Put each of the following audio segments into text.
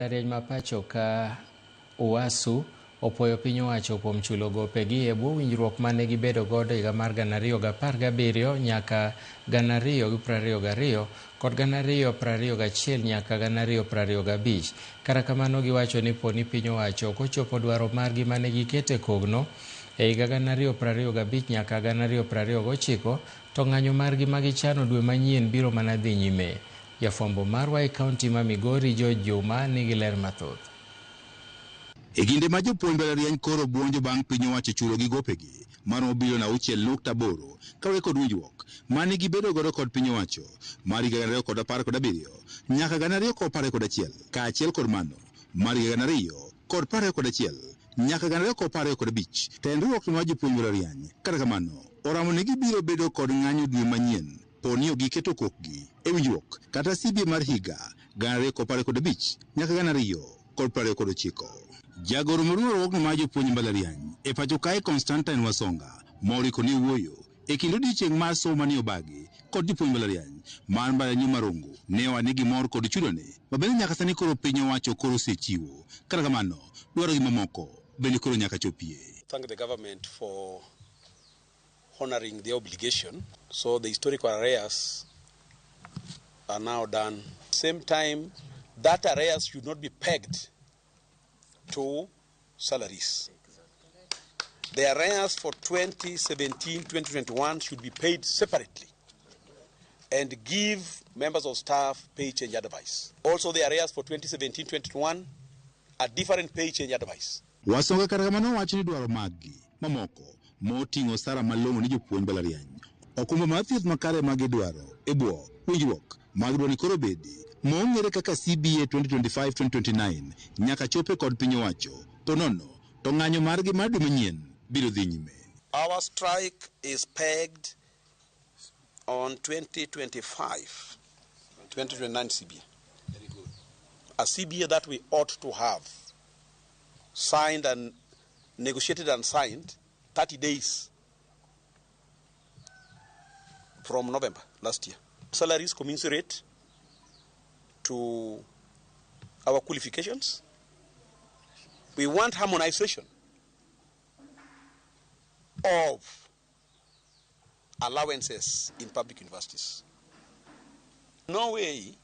Mbalariany ma pacho ka UASU opoyo piny owacho kuom chulo gopegi e bwo winjruok mane gibedo godo higa mar 2017 nyaka 2022 kod 2021 nyaka 2025. Kata kamano giwacho ni poni piny owacho ok ochopo dwaro margi mane gikete kogno e higa 2025 nyaka 2029 to ng'anyo margi magichano dwe manyien biro mana dhi nyime. Jafwambo marwa e kaunti ma Migori George Juma nigi ler mathoth. E kinde ma jopuonj mbalariany koro buonjo bang' piny owacho chulo gi gopegi maromo bilion 6.8 kawe kod winjruok mane gibedo godo kod piny owacho mar higa 2017 nyaka 2021 kaachiel kod mano mar higa 2021 nyaka 2025. Tenruok mar jopuonj mbalariany kata kamano oramo ne gibiro bedo kod ng'anyo dwe manyien poni giketo kokgi e winjruok kata CBA mar higa 2025 nyaka 2029. Jagoro maduong' mar jopuonj mbalariany e pacho kae Constantine Wasonga moriko ni wuoyo e kind odiechieng' mar somo manie Obagi kod jopuonj mbalariany mar mbalariany Marongo ne wane gimor kod chudone mabende nyaka sani koro piny owacho koro osechiwo. Kata kamano dwaro gi mamoko bende koro nyaka chopie. Thank the government for honoring the obligation. So the historical arrears are now done. Same time, that arrears should not be pegged to salaries. The arrears for 2017-2021 should be paid separately and give members of staff pay change advice. Also, the arrears for 2017-2021 are different pay change advice. Wasonga kata kamano wacho ni dwaro maggi mamoko moting'o sara malong'o ni jopuonj mbalariany. Okumba mar thieth makare magidwaro e bwo winjruok magidwaro ni koro bedi mong'ere kaka CBA 2025-2029 nyaka chope kod piny owacho to nono to ng'anyo margi mar dwe manyien biro dhi nyime. Our strike is pegged on 2025-2029 CBA. Very good. A CBA that we ought to have signed and negotiated and signed 30 days from November last year. Salaries commensurate to our qualifications. We want harmonization of allowances in public universities. No way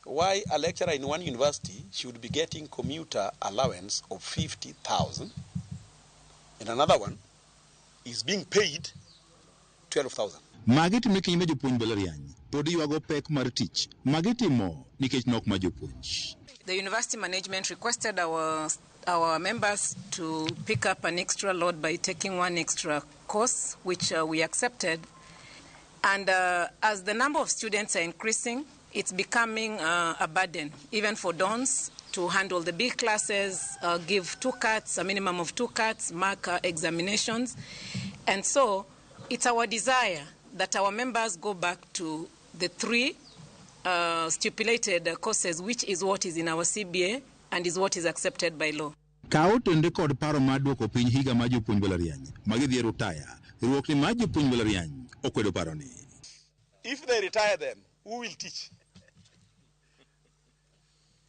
why a lecturer in one university should be getting commuter allowance of 50,000 and another one is being paid 12,000. Magiti mikinyi jopuonj mbalariany podi yuago pek mar tich magitimo nikech nok ma jopuonj. The university management requested our members to pick up an extra load by taking one extra course, which we accepted. And as the number of students are increasing, it's becoming a burden, even for dons, to handle the big classes, give 2 cuts, a minimum of 2 cuts, mark examinations. And so it's our desire that our members go back to the 3 stipulated courses, which is what is in our CBA and is what is accepted by law. Kao tende kod paro mar duoko piny higa ma jopuonj mbalariany magidhi retire riwruokni ma jopuonj mbalariany okwedo paroni. If they retire them, who will teach?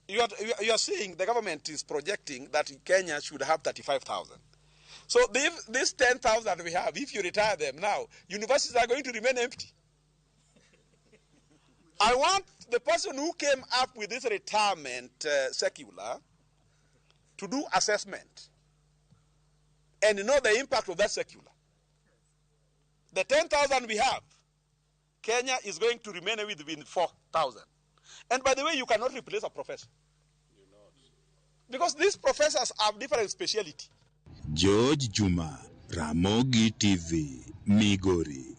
You are saying the government is projecting that Kenya should have 35,000. So this 10,000 we have, if you retire them now, universities are going to remain empty. I want the person who came up with this retirement circular to do assessment and know the impact of that circular. The 10,000 we have, Kenya is going to remain within 4,000. And by the way, you cannot replace a professor. Because these professors have different speciality. George Juma, Ramogi TV, Migori.